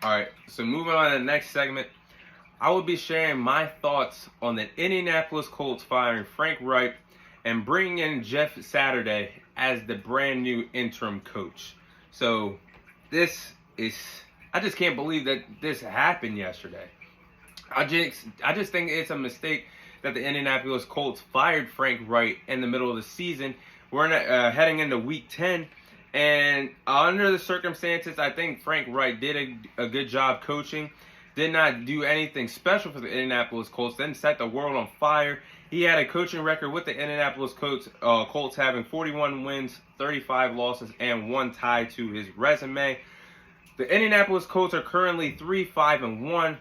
All right, so moving on to the next segment, I will be sharing my thoughts on the Indianapolis Colts firing Frank Reich and bringing in Jeff Saturday as the brand new interim coach. So this is, I just can't believe that this happened yesterday. I just think it's a mistake that the Indianapolis Colts fired Frank Reich in the middle of the season. We're heading into Week 10, and under the circumstances, I think Frank Reich did a good job coaching. Did not do anything special for the Indianapolis Colts. Didn't set the world on fire. He had a coaching record with the Indianapolis Colts having 41 wins, 35 losses, and 1 tie to his resume. The Indianapolis Colts are currently 3-5-1.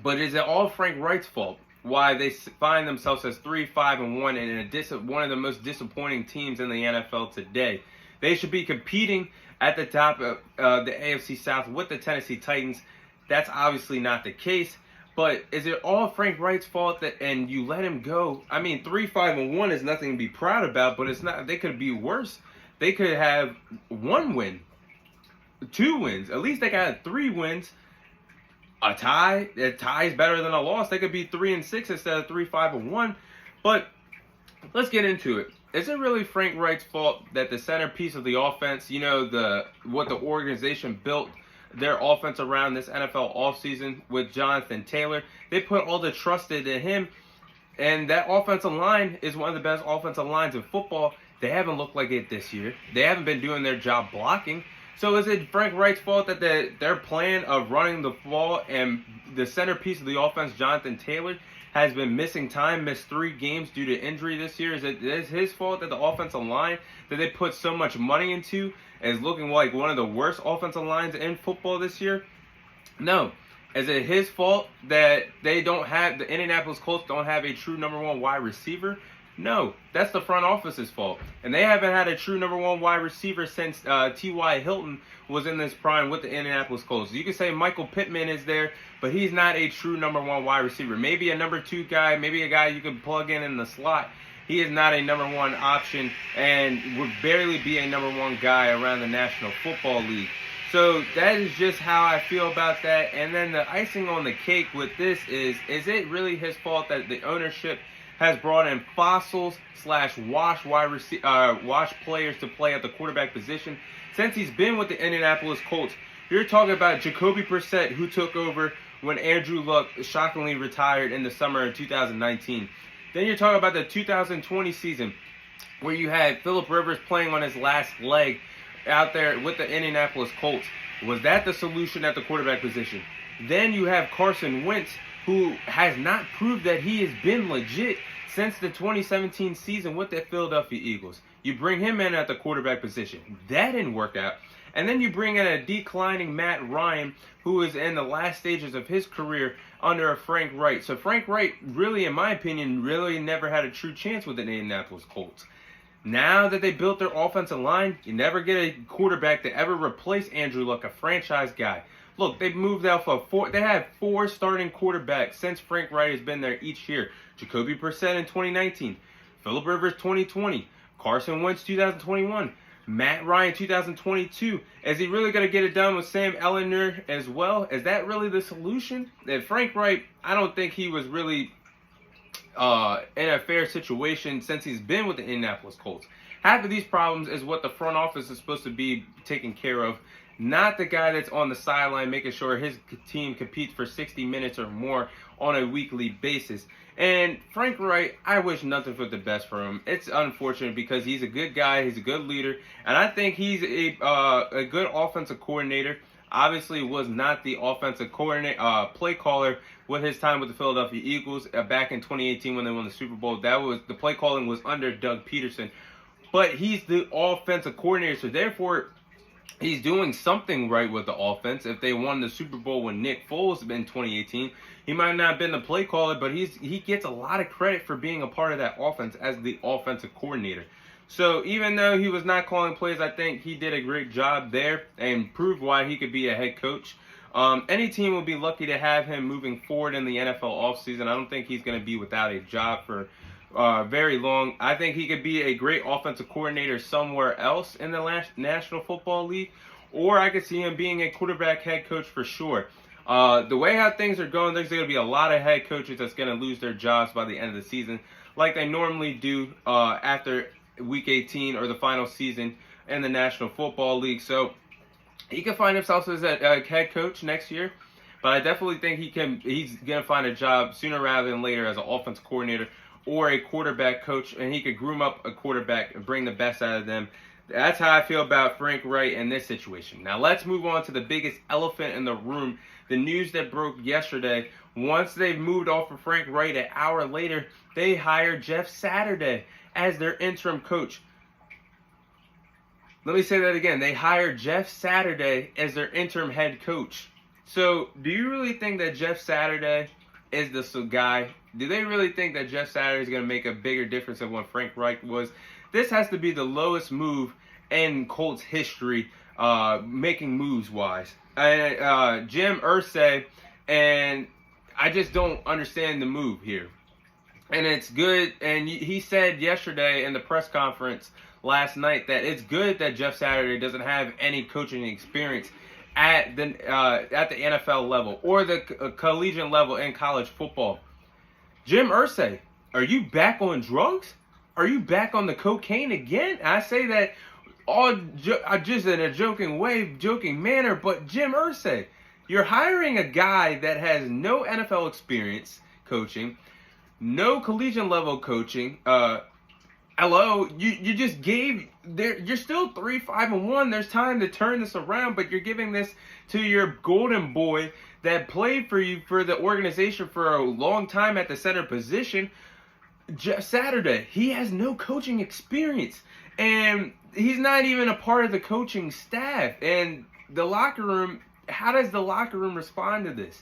But is it all Frank Reich's fault why they find themselves as 3-5-1 and one of the most disappointing teams in the NFL today? They should be competing at the top of the AFC South with the Tennessee Titans. That's obviously not the case. But is it all Frank Reich's fault and you let him go? I mean, 3-5-1 is nothing to be proud about, but it's not. They could be worse. They could have 1 win, 2 wins. At least they got 3 wins. A tie is better than a loss. They could be 3-6 instead of 3-5-1. But let's get into it. Is it really Frank Reich's fault that the centerpiece of the offense, what the organization built their offense around this NFL offseason with Jonathan Taylor? They put all the trust into him, and that offensive line is one of the best offensive lines in football. They haven't looked like it this year. They haven't been doing their job blocking. So is it Frank Reich's fault that their plan of running the ball and the centerpiece of the offense, Jonathan Taylor, has been missing time, missed 3 games due to injury this year? Is it his fault that the offensive line that they put so much money into is looking like one of the worst offensive lines in football this year? No. Is it his fault that the Indianapolis Colts don't have a true number 1 wide receiver? No, that's the front office's fault. And they haven't had a true number 1 wide receiver since T.Y. Hilton was in this prime with the Indianapolis Colts. You can say Michael Pittman is there, but he's not a true number 1 wide receiver. Maybe a number 2 guy, maybe a guy you can plug in the slot. He is not a number 1 option and would barely be a number 1 guy around the National Football League. So that is just how I feel about that. And then the icing on the cake with this is it really his fault that the ownership has brought in fossils/wash players to play at the quarterback position since he's been with the Indianapolis Colts? You're talking about Jacoby Brissett, who took over when Andrew Luck shockingly retired in the summer of 2019. Then you're talking about the 2020 season, where you had Phillip Rivers playing on his last leg out there with the Indianapolis Colts. Was that the solution at the quarterback position? Then you have Carson Wentz, who has not proved that he has been legit since the 2017 season with the Philadelphia Eagles. You bring him in at the quarterback position. That didn't work out. And then you bring in a declining Matt Ryan, who is in the last stages of his career under a Frank Reich. So Frank Reich really, in my opinion, really never had a true chance with the Indianapolis Colts. Now that they built their offensive line, you never get a quarterback to ever replace Andrew Luck, a franchise guy. Look, they've moved out for 4. They had 4 starting quarterbacks since Frank Reich has been there each year. Jacoby Brissett in 2019, Phillip Rivers 2020, Carson Wentz 2021, Matt Ryan 2022. Is he really going to get it done with Sam Ehlinger as well? Is that really the solution? And Frank Reich, I don't think he was really in a fair situation since he's been with the Indianapolis Colts. Half of these problems is what the front office is supposed to be taking care of, not the guy that's on the sideline making sure his team competes for 60 minutes or more on a weekly basis. And Frank Reich, I wish nothing but the best for him. It's unfortunate because he's a good guy, he's a good leader, and I think he's a good offensive coordinator. Obviously was not the offensive play caller with his time with the Philadelphia Eagles back in 2018 when they won the Super Bowl. The play calling was under Doug Peterson. But he's the offensive coordinator, so therefore he's doing something right with the offense. If they won the Super Bowl with Nick Foles in 2018, he might not have been the play caller, but he gets a lot of credit for being a part of that offense as the offensive coordinator. So even though he was not calling plays, I think he did a great job there and proved why he could be a head coach. Any team will be lucky to have him moving forward in the NFL offseason. I don't think he's going to be without a job for very long. I think he could be a great offensive coordinator somewhere else in the National Football League, or I could see him being a quarterback head coach for sure. The way how things are going, there's going to be a lot of head coaches that's going to lose their jobs by the end of the season, like they normally do after Week 18 or the final season in the National Football League. So he can find himself as a head coach next year, but I definitely think he's going to find a job sooner rather than later as an offense coordinator or a quarterback coach, and he could groom up a quarterback and bring the best out of them. That's how I feel about Frank Reich in this situation. Now let's move on to the biggest elephant in the room, the news that broke yesterday. Once they've moved off of Frank Reich, an hour later, they hired Jeff Saturday as their interim coach. Let me say that again. They hired Jeff Saturday as their interim head coach. So, do you really think that Jeff Saturday is the guy? Do they really think that Jeff Saturday is going to make a bigger difference than what Frank Reich was? This has to be the lowest move in Colts history, making moves-wise. Jim Irsay, and I just don't understand the move here. And it's good, and he said yesterday in the press conference last night that it's good that Jeff Saturday doesn't have any coaching experience at the NFL level or the collegiate level in college football. Jim Irsay, are you back on drugs? Are you back on the cocaine again? I say that just in a joking manner, but Jim Irsay, you're hiring a guy that has no NFL experience coaching, no collegiate level coaching. Hello, you just gave you're still 3-5-1. There's time to turn this around, but you're giving this to your golden boy that played for you for the organization for a long time at the center position. Jeff Saturday, he has no coaching experience, and he's not even a part of the coaching staff. And the locker room, how does the locker room respond to this?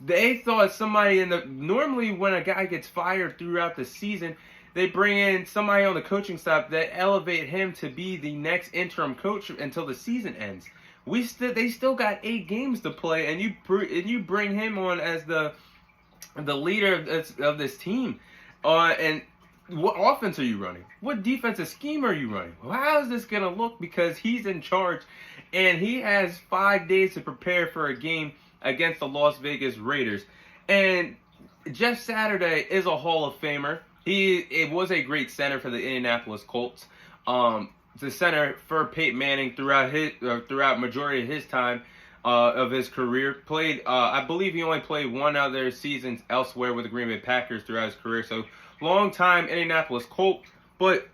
They thought somebody normally when a guy gets fired throughout the season, they bring in somebody on the coaching staff that elevate him to be the next interim coach until the season ends. They still got 8 games to play, and you bring him on as the leader of this team. And what offense are you running? What defensive scheme are you running? Well, how is this going to look? Because he's in charge, and he has 5 days to prepare for a game against the Las Vegas Raiders. And Jeff Saturday is a Hall of Famer. It was a great center for the Indianapolis Colts. The center for Peyton Manning throughout majority of his time of his career. Played, I believe he only played one other season elsewhere with the Green Bay Packers throughout his career. So long time Indianapolis Colt. But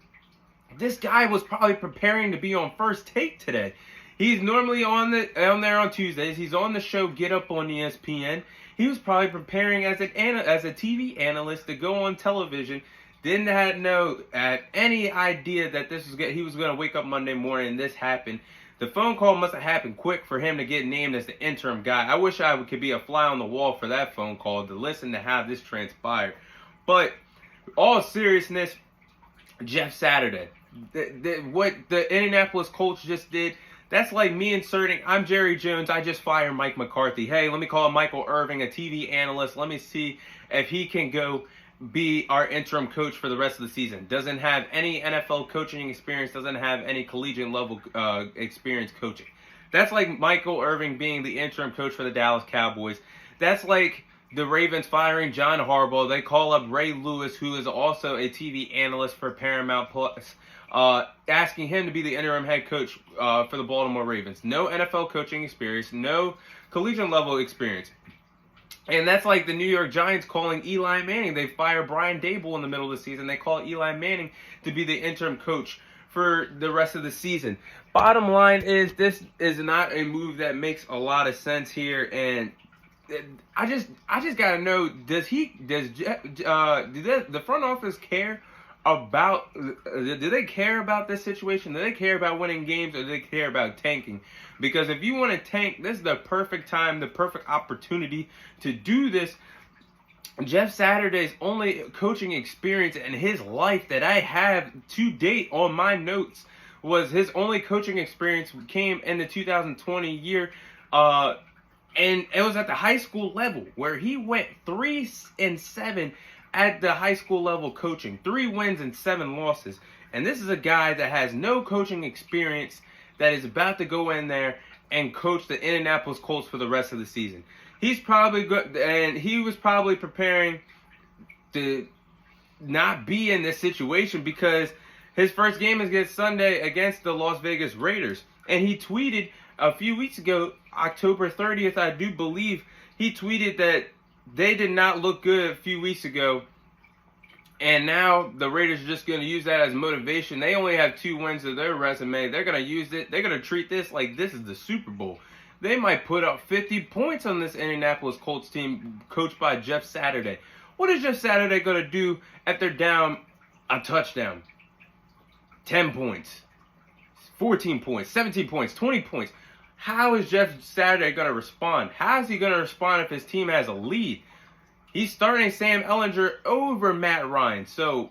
this guy was probably preparing to be on First Take today. He's normally on there on Tuesdays. He's on the show Get Up on ESPN. He was probably preparing as a TV analyst to go on television. Didn't have any idea that he was going to wake up Monday morning and this happened. The phone call must have happened quick for him to get named as the interim guy. I wish I could be a fly on the wall for that phone call to listen to how this transpired. But all seriousness, Jeff Saturday, what the Indianapolis Colts just did, that's like me inserting, I'm Jerry Jones, I just fired Mike McCarthy. Hey, let me call Michael Irving, a TV analyst. Let me see if he can go be our interim coach for the rest of the season. Doesn't have any NFL coaching experience, doesn't have any collegiate level experience coaching. That's like Michael Irving being the interim coach for the Dallas Cowboys. That's like the Ravens firing John Harbaugh. They call up Ray Lewis, who is also a TV analyst for Paramount Plus, asking him to be the interim head coach for the Baltimore Ravens. No NFL coaching experience, no collegiate level experience. And that's like the New York Giants calling Eli Manning. They fire Brian Daboll in the middle of the season. They call Eli Manning to be the interim coach for the rest of the season. Bottom line is, this is not a move that makes a lot of sense here. And I just gotta know, does the front office care about, do they care about this situation? Do they care about winning games, or do they care about tanking? Because if you want to tank, this is the perfect time, the perfect opportunity to do this. Jeff Saturday's only coaching experience in his life that I have to date on my notes was his only coaching experience came in the 2020 year, and it was at the high school level, where he went 3-7 at the high school level coaching, 3 wins and 7 losses. And this is a guy that has no coaching experience, that is about to go in there and coach the Indianapolis Colts for the rest of the season. He's probably good, and he was probably preparing to not be in this situation because his first game is against Sunday against the Las Vegas Raiders. And he tweeted a few weeks ago, October 30th, I do believe, he tweeted that they did not look good a few weeks ago. And now the Raiders are just going to use that as motivation. They only have 2 wins of their resume. They're going to use it. They're going to treat this like this is the Super Bowl. They might put up 50 points on this Indianapolis Colts team coached by Jeff Saturday. What is Jeff Saturday going to do if they're down a touchdown? 10 points, 14 points, 17 points, 20 points. How is Jeff Saturday going to respond? How is he going to respond if his team has a lead? He's starting Sam Ehlinger over Matt Ryan. So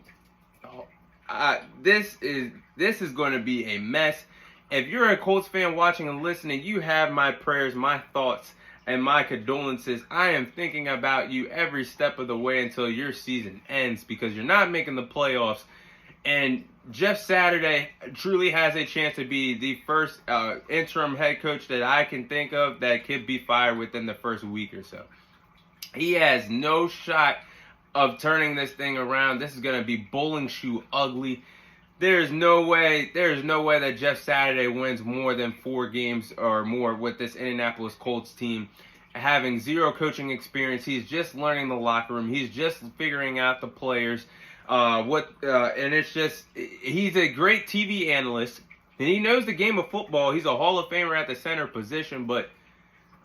this is going to be a mess. If you're a Colts fan watching and listening, you have my prayers, my thoughts, and my condolences. I am thinking about you every step of the way until your season ends because you're not making the playoffs. And Jeff Saturday truly has a chance to be the first interim head coach that I can think of that could be fired within the first week or so. He has no shot of turning this thing around. This is going to be bowling shoe ugly. There's no way that Jeff Saturday wins more than 4 games or more with this Indianapolis Colts team. Having 0 coaching experience, he's just learning the locker room. He's just figuring out the players. And it's just, he's a great TV analyst, and he knows the game of football. He's a Hall of Famer at the center position, but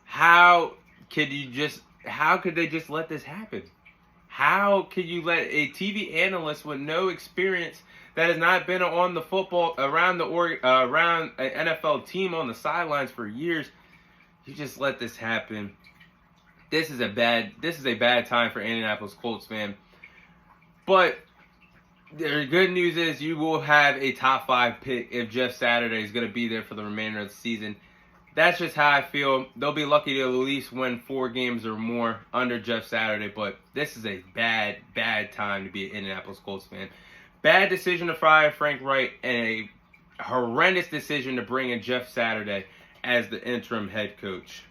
how could they just let this happen? How could you let a TV analyst with no experience that has not been on the football around an NFL team on the sidelines for years, you just let this happen? This is a bad time for Indianapolis Colts fan. But the good news is you will have a top 5 pick if Jeff Saturday is going to be there for the remainder of the season. That's just how I feel. They'll be lucky to at least win 4 games or more under Jeff Saturday, but this is a bad time to be an Indianapolis Colts fan. Bad decision to fire Frank Reich and a horrendous decision to bring in Jeff Saturday as the interim head coach.